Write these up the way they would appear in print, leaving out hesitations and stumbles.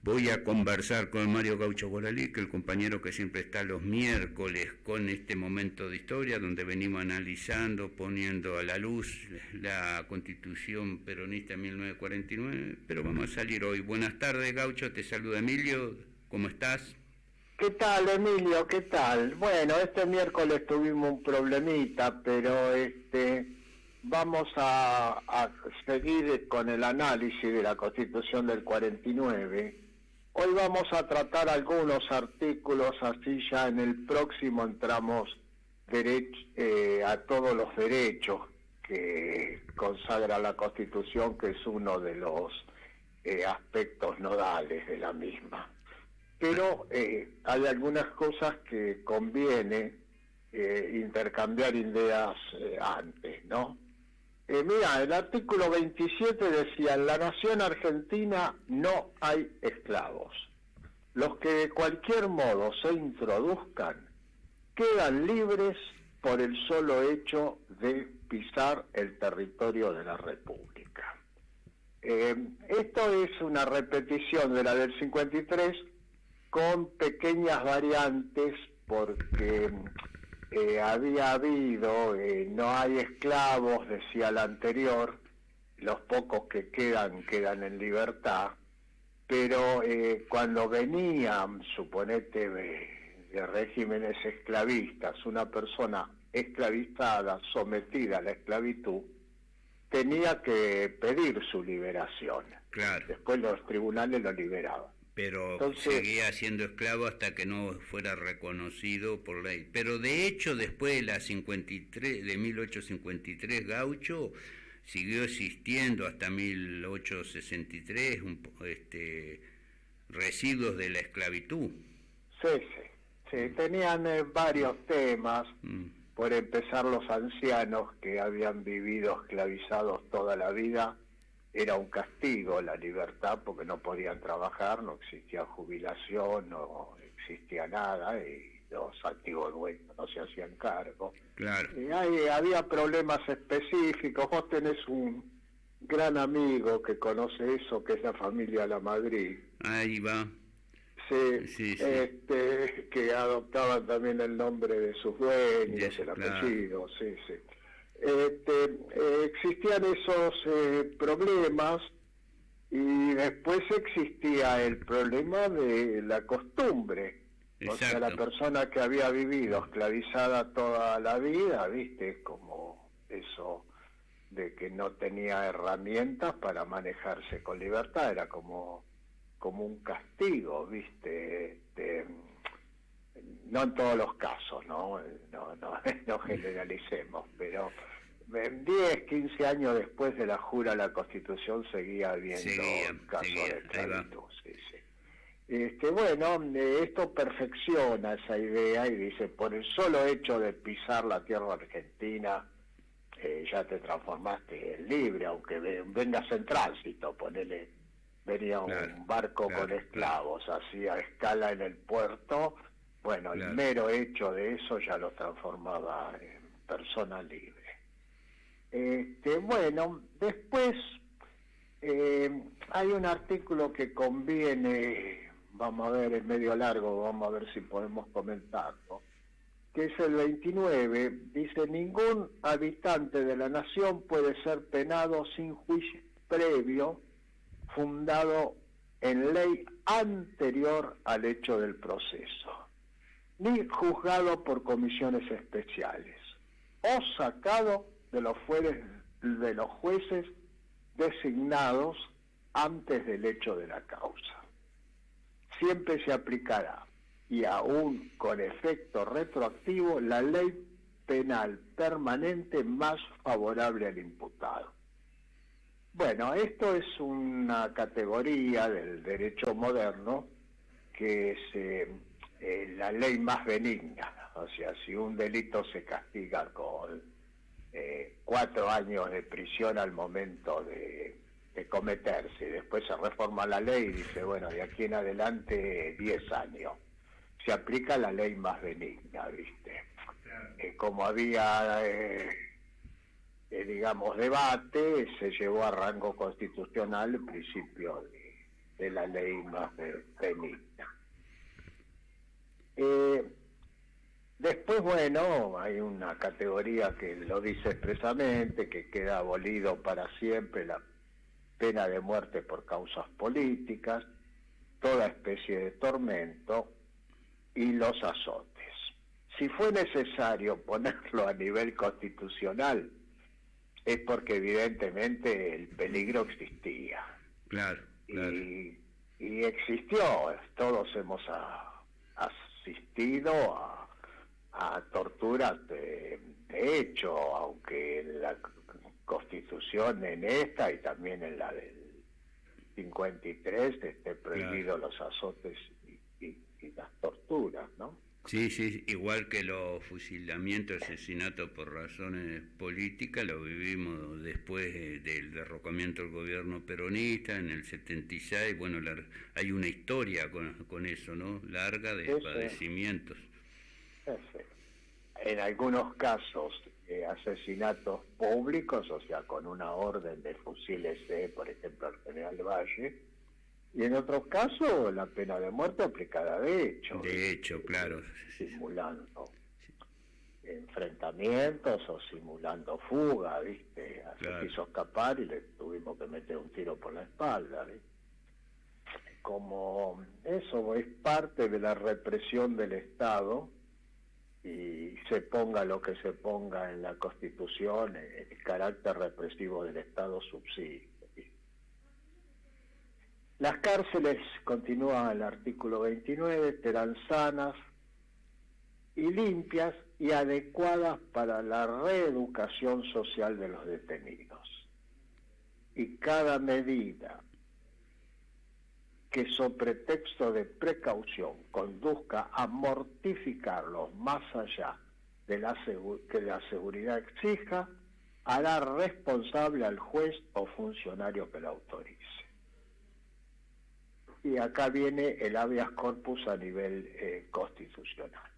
Voy a conversar con Mario Gaucho Coralí, que el compañero que siempre está los miércoles con este momento de historia, donde venimos analizando, poniendo a la luz la Constitución peronista de 1949, pero vamos a salir hoy. Buenas tardes, Gaucho, te saluda Emilio, ¿cómo estás? ¿Qué tal, Emilio? ¿Qué tal? Bueno, este miércoles tuvimos un problemita, pero vamos a seguir con el análisis de la Constitución del 49. Hoy vamos a tratar algunos artículos, así ya en el próximo entramos a todos los derechos que consagra la Constitución, que es uno de los aspectos nodales de la misma. Pero hay algunas cosas que conviene intercambiar ideas antes, ¿no? Mira, el artículo 27 decía: en la nación argentina no hay esclavos. Los que de cualquier modo se introduzcan quedan libres por el solo hecho de pisar el territorio de la República. Esto es una repetición de la del 53, con pequeñas variantes, porque había habido, no hay esclavos, decía la anterior, los pocos que quedan en libertad, pero cuando venían, suponete, de regímenes esclavistas, una persona esclavizada, sometida a la esclavitud, tenía que pedir su liberación. Claro. Después los tribunales lo liberaban. Pero Entonces, seguía siendo esclavo hasta que no fuera reconocido por ley. Pero de hecho, después de la 53, de 1853, Gaucho siguió existiendo hasta 1863 residuos de la esclavitud. sí, tenían varios temas. Por empezar, los ancianos que habían vivido esclavizados toda la vida, era un castigo la libertad, porque no podían trabajar, no existía jubilación, no existía nada, y los antiguos dueños no se hacían cargo. Claro. Había problemas específicos. Vos tenés un gran amigo que conoce eso, que es la familia La Madrid. Ahí va. Sí. Que adoptaban también el nombre de sus dueños, el apellido, sí. Existían esos problemas, y después existía el problema de la costumbre. Exacto. O sea, la persona que había vivido esclavizada toda la vida, viste, como eso de que no tenía herramientas para manejarse con libertad, era como un castigo, viste. No en todos los casos, no generalicemos, pero 10, 15 años después de la jura a la Constitución seguía habiendo casos de esclavitud. Bueno, esto perfecciona esa idea y dice: por el solo hecho de pisar la tierra argentina, ya te transformaste en libre, aunque vengas en tránsito. Venía un barco con esclavos, hacía escala en el puerto. Bueno, el mero hecho de eso ya lo transformaba en persona libre. Bueno, después hay un artículo que conviene, vamos a ver, es medio largo, vamos a ver si podemos comentarlo, que es el 29, dice: ningún habitante de la nación puede ser penado sin juicio previo fundado en ley anterior al hecho del proceso, ni juzgado por comisiones especiales, o sacado de los jueces designados antes del hecho de la causa. Siempre se aplicará, y aún con efecto retroactivo, la ley penal permanente más favorable al imputado. Bueno, esto es una categoría del derecho moderno que es la ley más benigna. O sea, si un delito se castiga con 4 años de prisión al momento de cometerse, y después se reforma la ley y dice: bueno, de aquí en adelante 10 años. Se aplica la ley más benigna, ¿viste? Como había, digamos, debate, se llevó a rango constitucional el principio de la ley más benigna. Después, bueno, hay una categoría que lo dice expresamente, que queda abolido para siempre la pena de muerte por causas políticas, toda especie de tormento y los azotes. Si fue necesario ponerlo a nivel constitucional, es porque evidentemente el peligro existía. Claro, claro. Y existió, todos hemos asistido a torturas de hecho, aunque en la Constitución, en esta y también en la del 53, esté prohibido los azotes y las torturas, ¿no? Sí, sí, igual que los fusilamientos, asesinatos por razones políticas, lo vivimos después del derrocamiento del gobierno peronista en el 76. Bueno, hay una historia con eso, ¿no? Larga de padecimientos. En algunos casos, asesinatos públicos, o sea, con una orden de fusílese, por ejemplo, al general Valle, y en otros casos la pena de muerte aplicada de hecho. De hecho, claro. Simulando enfrentamientos o simulando fuga, ¿viste? Se quiso escapar y le tuvimos que meter un tiro por la espalda, ¿viste? Como eso es parte de la represión del Estado, y se ponga lo que se ponga en la Constitución, el carácter represivo del Estado subsiste. Las cárceles, continúa el artículo 29, serán sanas y limpias y adecuadas para la reeducación social de los detenidos. Y cada medida que sobre pretexto de precaución conduzca a mortificarlos más allá de que la seguridad exija, hará responsable al juez o funcionario que la autorice. Y acá viene el habeas corpus a nivel constitucional.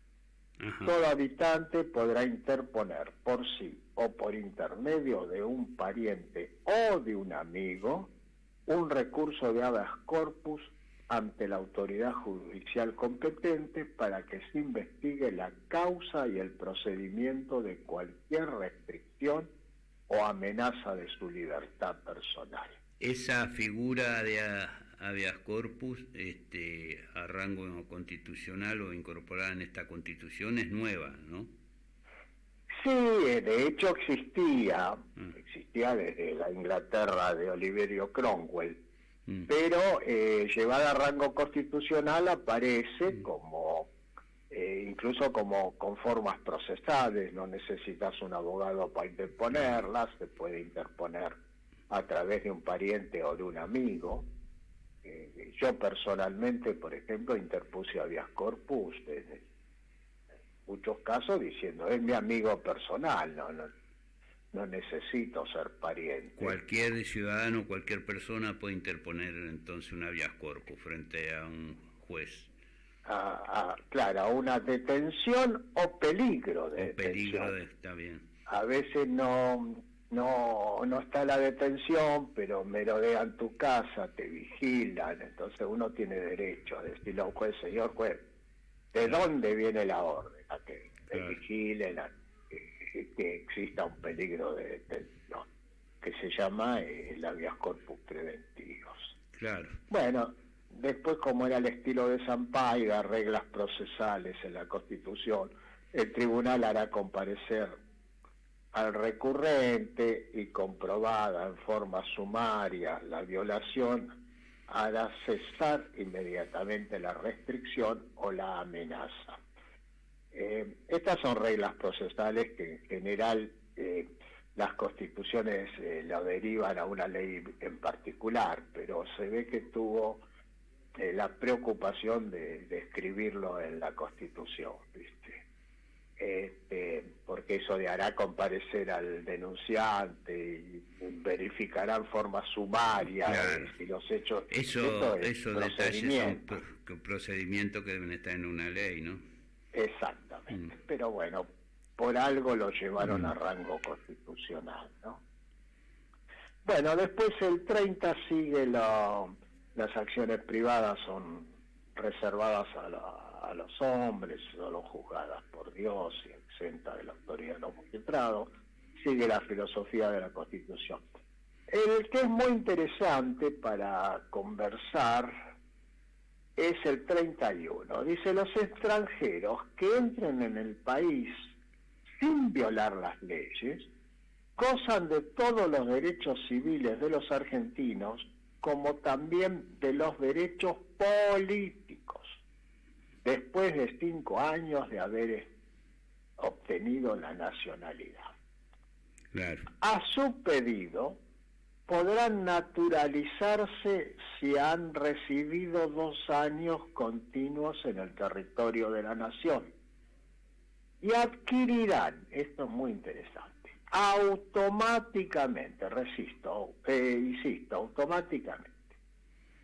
Ajá. Todo habitante podrá interponer por sí o por intermedio de un pariente o de un amigo un recurso de habeas corpus ante la autoridad judicial competente para que se investigue la causa y el procedimiento de cualquier restricción o amenaza de su libertad personal. Esa figura de habeas corpus a rango constitucional o incorporada en esta Constitución es nueva, ¿no? Sí, de hecho existía desde la Inglaterra de Oliverio Cromwell, pero llevada a rango constitucional aparece como, incluso como con formas procesales, no necesitas un abogado para interponerlas, se puede interponer a través de un pariente o de un amigo. Yo personalmente, por ejemplo, interpuse habeas corpus en muchos casos diciendo, es mi amigo personal, no necesito ser pariente. Cualquier ciudadano, cualquier persona puede interponer entonces un habeas corpus frente a un juez. Claro, a una detención o peligro de detención. Está bien. A veces no está la detención, pero merodean tu casa, te vigilan, entonces uno tiene derecho a decirle a un juez, señor juez, ¿de dónde viene la orden? A que te vigilen, que exista un peligro de detención, que se llama el habeas corpus preventivos. Claro. Bueno, después, como era el estilo de Sampaio, reglas procesales en la Constitución, el tribunal hará comparecer al recurrente y comprobada en forma sumaria la violación, hará cesar inmediatamente la restricción o la amenaza. Estas son reglas procesales que en general las constituciones lo derivan a una ley en particular, pero se ve que tuvo la preocupación de escribirlo en la Constitución, ¿viste? Porque eso de hará comparecer al denunciante y verificará en forma sumaria si los hechos... Esos detalles son procedimientos que deben estar en una ley, ¿no? Exactamente, pero bueno, por algo lo llevaron a rango constitucional, ¿no? Bueno, después el 30 sigue las acciones privadas son reservadas a los hombres, solo juzgadas por Dios y exenta de la autoridad de los magistrados. Sigue la filosofía de la Constitución. El que es muy interesante para conversar es el 31. Dice: los extranjeros que entren en el país sin violar las leyes gozan de todos los derechos civiles de los argentinos, como también de los derechos políticos, después de 5 años de haber obtenido la nacionalidad. Claro. A su pedido, podrán naturalizarse si han residido 2 años continuos en el territorio de la nación y adquirirán, esto es muy interesante, automáticamente, insisto, automáticamente,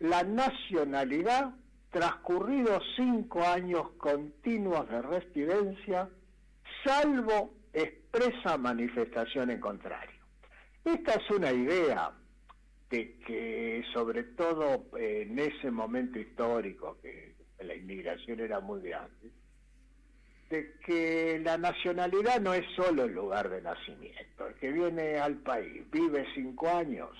la nacionalidad transcurridos 5 años continuos de residencia, salvo expresa manifestación en contrario. Esta es una idea de que, sobre todo en ese momento histórico, que la inmigración era muy grande, de que la nacionalidad no es solo el lugar de nacimiento. El que viene al país, vive 5 años,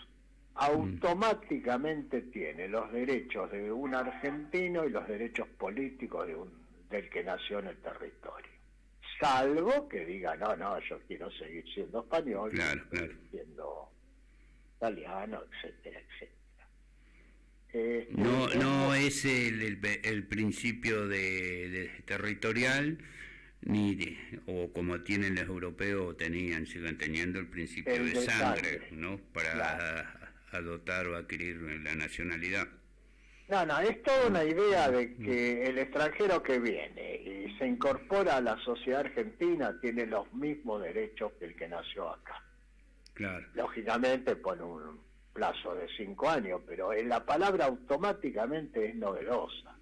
automáticamente tiene los derechos de un argentino y los derechos políticos del que nació en el territorio. Salvo que diga, no, yo quiero seguir siendo español, claro. siendo italiano, etcétera, etcétera. No es el principio de territorial, o como tienen los europeos, sigan teniendo el principio de sangre, ¿no? Para claro, adoptar o adquirir la nacionalidad. No, es toda una idea de que el extranjero que viene y se incorpora a la sociedad argentina tiene los mismos derechos que el que nació acá. Claro. Lógicamente pone un plazo de 5 años, pero la palabra automáticamente es novedosa,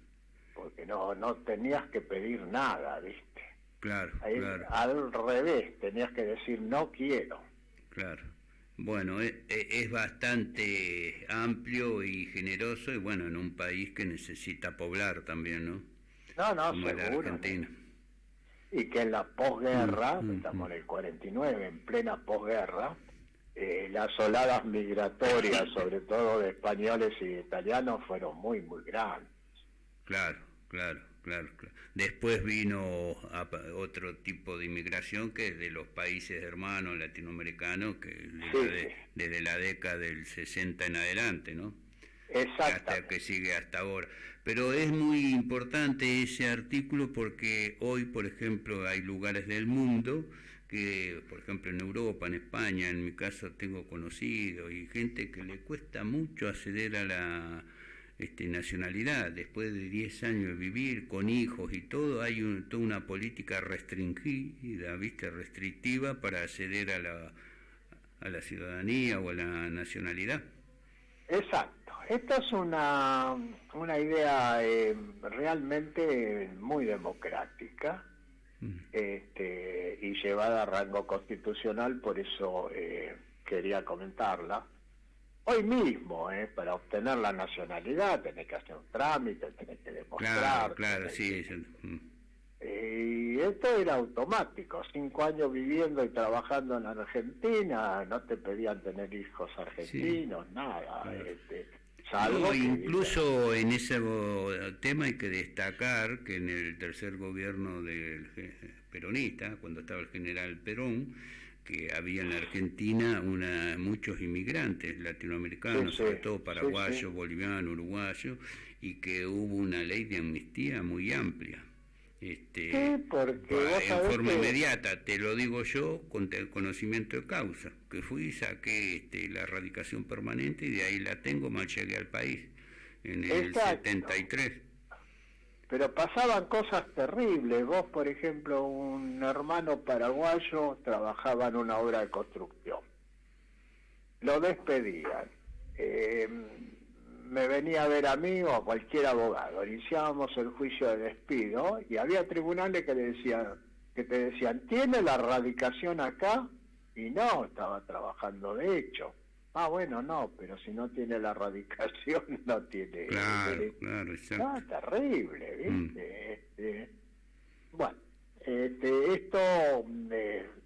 porque no tenías que pedir nada, ¿viste? Claro, ahí, claro. Al revés, tenías que decir no quiero. Claro. Bueno, es bastante amplio y generoso, y bueno, en un país que necesita poblar también, ¿no? Como seguro. La Argentina. Y que en la posguerra, estamos en el 49, en plena posguerra, las oladas migratorias, sobre todo de españoles y de italianos, fueron muy, muy grandes. Claro. Después vino otro tipo de inmigración, que es de los países hermanos latinoamericanos, que desde la década del 60 en adelante, ¿no? Exacto. Que sigue hasta ahora. Pero es muy importante ese artículo porque hoy, por ejemplo, hay lugares del mundo que, por ejemplo, en Europa, en España, en mi caso tengo conocidos y gente que le cuesta mucho acceder a la nacionalidad. Después de 10 años de vivir con hijos y todo, hay toda una política restringida, restrictiva para acceder a la ciudadanía o a la nacionalidad. Exacto. Esta es una idea realmente muy democrática y llevada a rango constitucional, por eso quería comentarla. Hoy mismo, para obtener la nacionalidad tenés que hacer un trámite, tenés que demostrar. Claro, sí. Y esto era automático. 5 años viviendo y trabajando en Argentina, no te pedían tener hijos argentinos, nada. Salvo incluso en ese tema hay que destacar que en el tercer gobierno del peronista, cuando estaba el general Perón, que había en la Argentina muchos inmigrantes latinoamericanos, sobre todo paraguayos, bolivianos, uruguayos, y que hubo una ley de amnistía muy amplia. Porque en forma inmediata, te lo digo yo, con conocimiento de causa, que fui y saqué la radicación permanente, y de ahí la tengo, mal llegué al país, en el 73. Pero pasaban cosas terribles. Vos, por ejemplo, un hermano paraguayo trabajaba en una obra de construcción. Lo despedían. Me venía a ver a mí o a cualquier abogado. Iniciábamos el juicio de despido y había tribunales que te decían, ¿tiene la radicación acá? Y no, estaba trabajando de hecho. Bueno, no, pero si no tiene la radicación, no tiene... Claro, exacto. No, terrible, ¿viste? Bueno, esto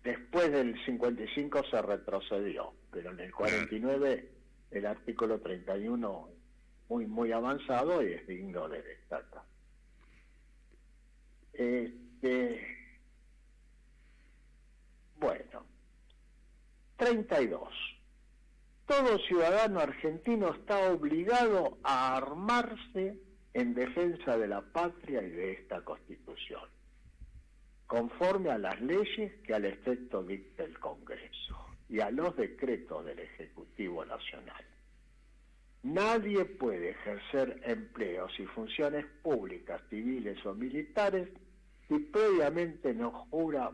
después del 55 se retrocedió, pero en el 49 el artículo 31 muy, muy avanzado y es digno de destacar. Bueno, 32. Todo ciudadano argentino está obligado a armarse en defensa de la patria y de esta Constitución, conforme a las leyes que al efecto dicta el Congreso y a los decretos del Ejecutivo Nacional. Nadie puede ejercer empleos y funciones públicas, civiles o militares si previamente no jura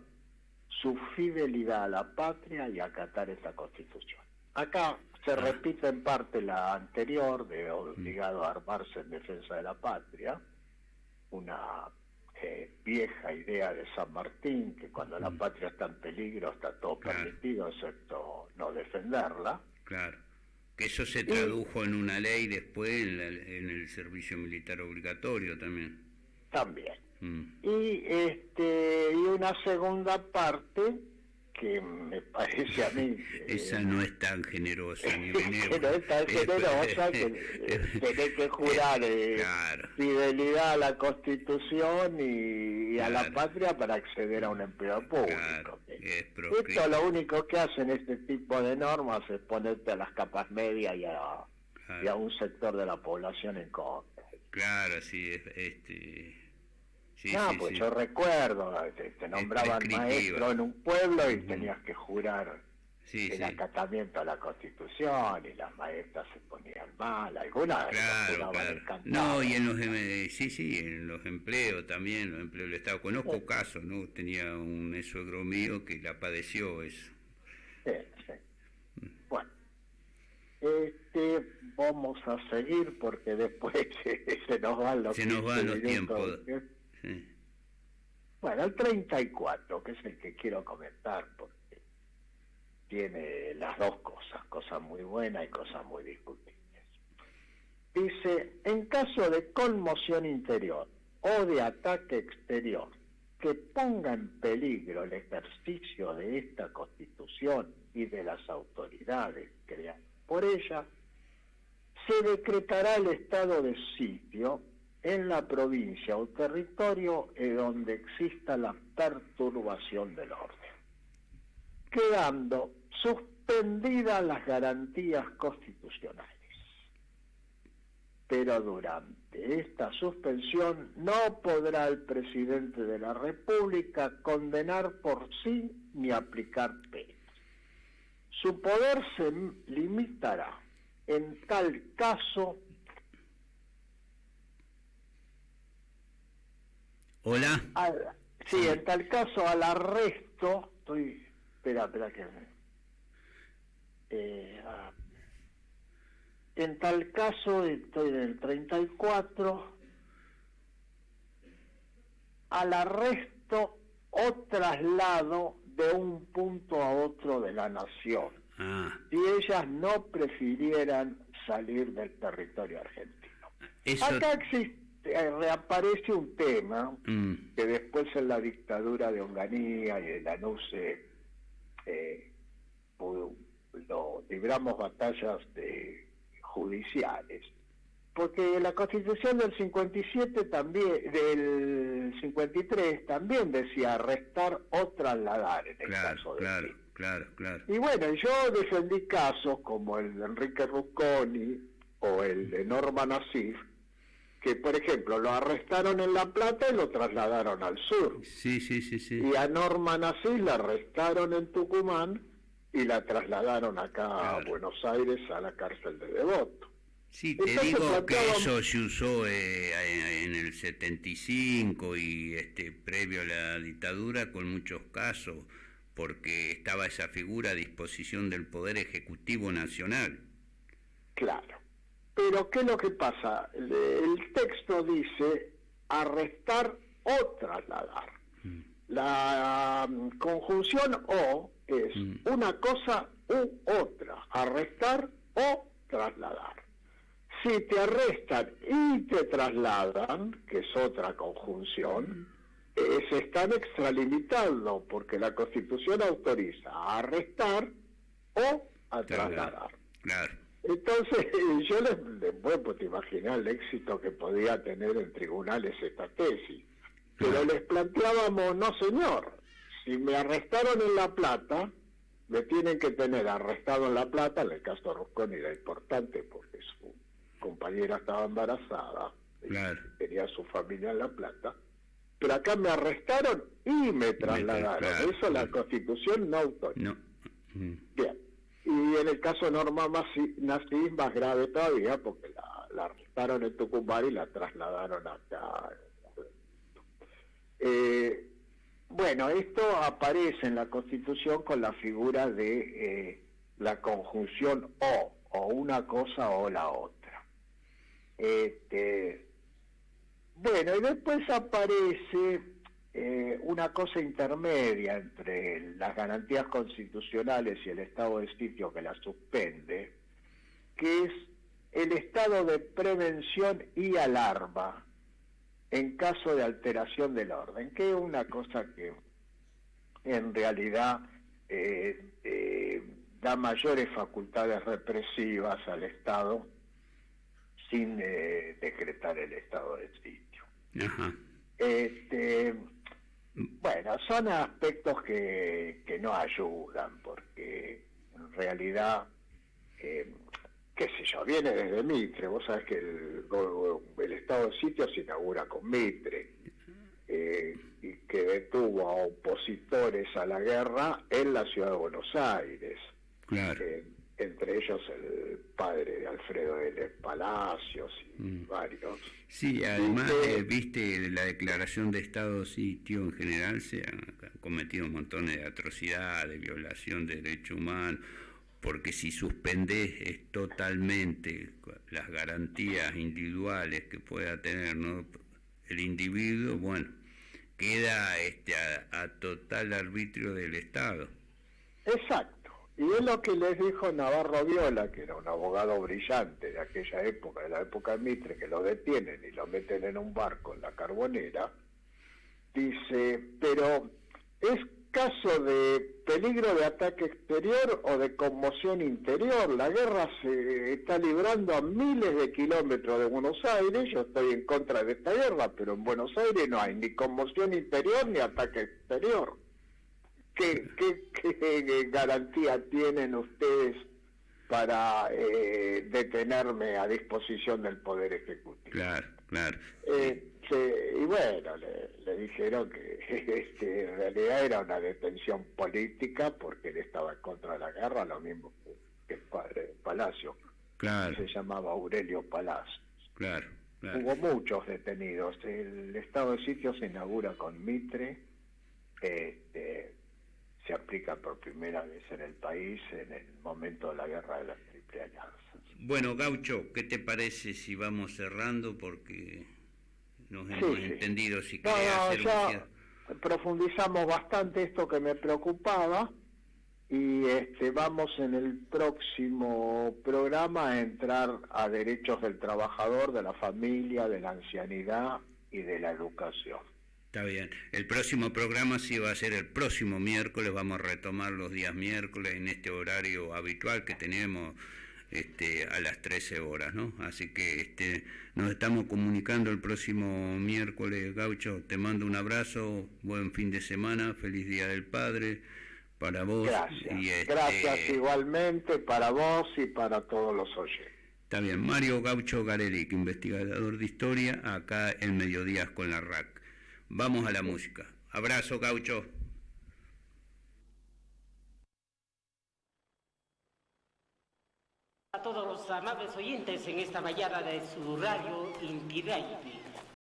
su fidelidad a la patria y acatar esta Constitución. Acá se repite en parte la anterior, de obligado a armarse en defensa de la patria, una vieja idea de San Martín, que cuando la patria está en peligro está todo permitido, excepto no defenderla. Claro, que eso se tradujo en una ley después en el servicio militar obligatorio también. También. Y una segunda parte que me parece a mí... esa no es tan generosa ni benévola. No es tan generosa que tenés que jurar fidelidad a la Constitución y a la patria para acceder a un empleo público. Esto lo único que hacen este tipo de normas es ponerte a las capas medias y a un sector de la población en contra. Claro, sí, pues yo recuerdo, te nombraban maestro en un pueblo y tenías que jurar el acatamiento a la Constitución y las maestras se ponían mal, algunas juraban encantadas. No, y en los empleos también, los empleos del Estado. Conozco casos, ¿no? Tenía un suegro mío que la padeció eso. Sí. Bueno, vamos a seguir porque después se nos van los tiempos. Sí. Bueno, el 34, que es el que quiero comentar, porque tiene las dos cosas muy buenas y cosas muy discutibles. Dice, en caso de conmoción interior o de ataque exterior que ponga en peligro el ejercicio de esta Constitución y de las autoridades creadas por ella, se decretará el estado de sitio en la provincia o territorio en donde exista la perturbación del orden, quedando suspendidas las garantías constitucionales. Pero durante esta suspensión no podrá el presidente de la República condenar por sí ni aplicar penas. Su poder se limitará en tal caso... Hola. En tal caso al arresto, espera que en tal caso, estoy en el 34, al arresto o traslado de un punto a otro de la nación, si ellas no prefirieran salir del territorio argentino. Acá reaparece un tema que después en la dictadura de Onganía y de Lanusse libramos batallas judiciales, porque la Constitución del 57 también, del 53 también decía arrestar o trasladar en el caso de Claro. Y bueno, yo defendí casos como el de Enrique Rusconi o el de Norma Nassif, que por ejemplo lo arrestaron en La Plata y lo trasladaron al sur. Sí. Y a Norma Nassif la arrestaron en Tucumán y la trasladaron acá a Buenos Aires a la cárcel de Devoto. Sí, te digo que eso se usó en el 75 y previo a la dictadura con muchos casos, porque estaba esa figura a disposición del Poder Ejecutivo Nacional. Claro. Pero ¿qué es lo que pasa? El texto dice arrestar o trasladar. La conjunción o es una cosa u otra, arrestar o trasladar. Si te arrestan y te trasladan, que es otra conjunción, se están extralimitando, porque la Constitución autoriza a arrestar o a trasladar. Claro. Entonces, yo pues te imaginas el éxito que podía tener en tribunales esta tesis. Pero les planteábamos, no señor, si me arrestaron en La Plata, me tienen que tener arrestado en La Plata. En el caso de Rusconi era importante porque su compañera estaba embarazada, claro, tenía su familia en La Plata, pero acá me arrestaron y me trasladaron. Claro, eso la Constitución no autoriza. No. Bien. Y en el caso de Norma Nassim, más grave todavía, porque la arrestaron en Tucumán y la trasladaron acá. Bueno, esto aparece en la Constitución con la figura de la conjunción o una cosa o la otra. Bueno, y después aparece una cosa intermedia entre las garantías constitucionales y el estado de sitio que la suspende, que es el estado de prevención y alarma en caso de alteración del orden, que es una cosa que en realidad da mayores facultades represivas al Estado sin decretar el estado de sitio. Ajá. Bueno, son aspectos que no ayudan, porque en realidad, qué sé yo, viene desde Mitre. Vos sabés que el estado de sitio se inaugura con Mitre, y que detuvo a opositores a la guerra en la ciudad de Buenos Aires. Claro. Entre ellos el padre de Alfredo L. Palacios y varios. Sí, además, viste, la declaración de estado de sitio en general se han cometido montones de atrocidades, violación de derechos humanos, porque si suspendés totalmente las garantías individuales que pueda tener, ¿no?, el individuo, bueno, queda a total arbitrio del Estado. Exacto. Y es lo que les dijo Navarro Viola, que era un abogado brillante de aquella época, de la época de Mitre, que lo detienen y lo meten en un barco en la Carbonera. Dice, pero ¿es caso de peligro de ataque exterior o de conmoción interior? La guerra se está librando a miles de kilómetros de Buenos Aires. Yo estoy en contra de esta guerra, pero en Buenos Aires no hay ni conmoción interior ni ataque exterior. ¿Qué garantía tienen ustedes para detenerme a disposición del Poder Ejecutivo? Claro, claro. Y bueno, le dijeron que en realidad era una detención política porque él estaba en contra de la guerra, lo mismo que el padre de Palacio, claro, que se llamaba Aurelio Palacios. Claro, claro. Hubo muchos detenidos. El estado de sitio se inaugura con Mitre, se aplica por primera vez en el país en el momento de la guerra de la Triple Alianza. Bueno, Gaucho, ¿qué te parece si vamos cerrando? Porque nos hemos entendido. Si querés hacer ya profundizamos bastante esto que me preocupaba, y vamos en el próximo programa a entrar a derechos del trabajador, de la familia, de la ancianidad y de la educación. Está bien. El próximo programa sí va a ser el próximo miércoles. Vamos a retomar los días miércoles en este horario habitual que tenemos a las 13 horas, ¿no? Así que nos estamos comunicando el próximo miércoles, Gaucho. Te mando un abrazo, buen fin de semana, feliz Día del Padre para vos. Gracias. Gracias igualmente para vos y para todos los oyentes. Está bien. Mario Gaucho Garelic, investigador de historia, acá en Mediodías con la RAC. Vamos a la música. Abrazo, Gaucho. A todos los amables oyentes en esta mañana de su radio Inti Raymi.